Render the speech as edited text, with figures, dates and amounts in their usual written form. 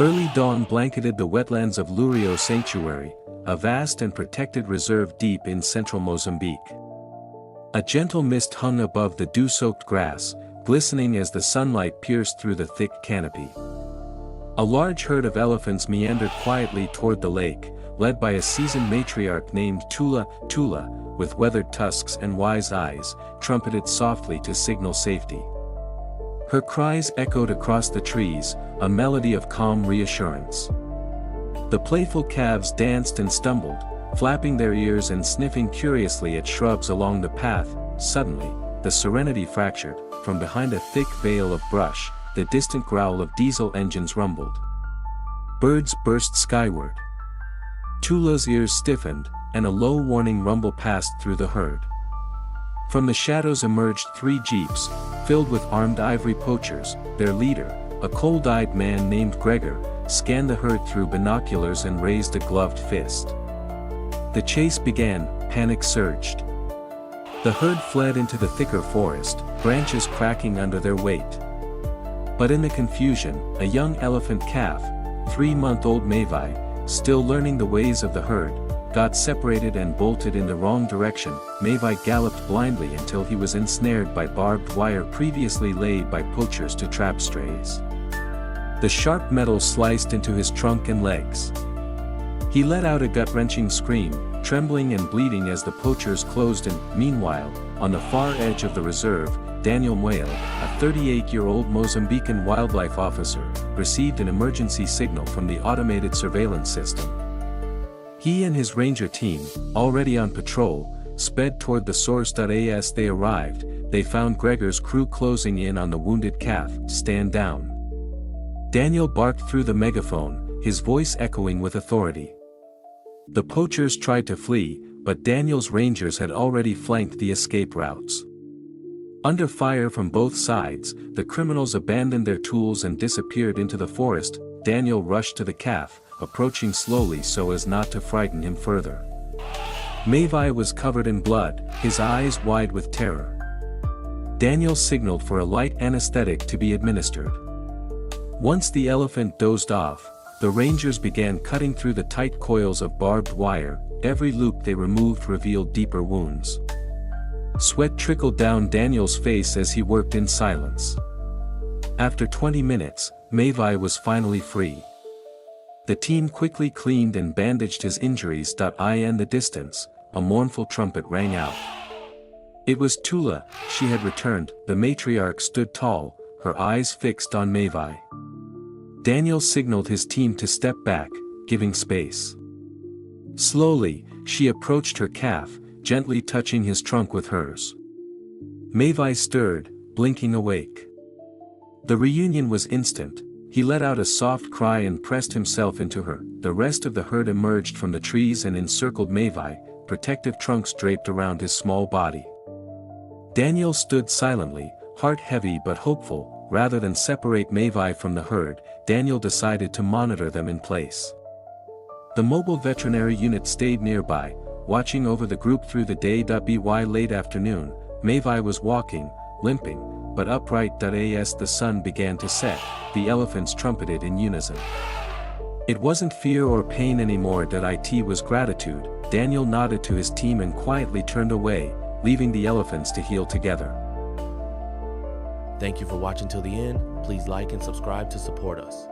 Early dawn blanketed the wetlands of Lurio Sanctuary, a vast and protected reserve deep in central Mozambique. A gentle mist hung above the dew-soaked grass, glistening as the sunlight pierced through the thick canopy. A large herd of elephants meandered quietly toward the lake, led by a seasoned matriarch named Tula, with weathered tusks and wise eyes, trumpeted softly to signal safety. Her cries echoed across the trees, a melody of calm reassurance. The playful calves danced and stumbled, flapping their ears and sniffing curiously at shrubs along the path. Suddenly, the serenity fractured. From behind a thick veil of brush, the distant growl of diesel engines rumbled. Birds burst skyward. Tula's ears stiffened, and a low warning rumble passed through the herd. From the shadows emerged 3 jeeps, filled with armed ivory poachers. Their leader, a cold-eyed man named Gregor, scanned the herd through binoculars and raised a gloved fist. The chase began, panic surged. The herd fled into the thicker forest, branches cracking under their weight. But in the confusion, a young elephant calf, 3-month-old Mavai, still learning the ways of the herd, got separated and bolted in the wrong direction. Mavai galloped blindly until he was ensnared by barbed wire previously laid by poachers to trap strays. The sharp metal sliced into his trunk and legs. He let out a gut-wrenching scream, trembling and bleeding as the poachers closed in. Meanwhile, on the far edge of the reserve, Daniel Moyle, a 38-year-old Mozambican wildlife officer, received an emergency signal from the automated surveillance system. He and his ranger team, already on patrol, sped toward the source. As they arrived, they found Gregor's crew closing in on the wounded calf. "Stand down." Daniel barked through the megaphone, his voice echoing with authority. The poachers tried to flee, but Daniel's rangers had already flanked the escape routes. Under fire from both sides, the criminals abandoned their tools and disappeared into the forest. Daniel rushed to the calf, approaching slowly so as not to frighten him further. Mavai was covered in blood, his eyes wide with terror. Daniel signaled for a light anesthetic to be administered. Once the elephant dozed off, the rangers began cutting through the tight coils of barbed wire. Every loop they removed revealed deeper wounds. Sweat trickled down Daniel's face as he worked in silence. After 20 minutes, Mavai was finally free. The team quickly cleaned and bandaged his injuries. In the distance, a mournful trumpet rang out. It was Tula. She had returned. The matriarch stood tall, her eyes fixed on Mavai. Daniel signaled his team to step back, giving space. Slowly, she approached her calf, gently touching his trunk with hers. Mavai stirred, blinking awake. The reunion was instant. He let out a soft cry and pressed himself into her. The rest of the herd emerged from the trees and encircled Mavai, protective trunks draped around his small body. Daniel stood silently, heart heavy but hopeful. Rather than separate Mavai from the herd, Daniel decided to monitor them in place. The mobile veterinary unit stayed nearby, watching over the group through the day. By late afternoon, Mavai was walking, limping, but upright. As the sun began to set, the elephants trumpeted in unison. It wasn't fear or pain anymore. It was gratitude. Daniel nodded to his team and quietly turned away, leaving the elephants to heal together. Thank you for watching till the end. Please like and subscribe to support us.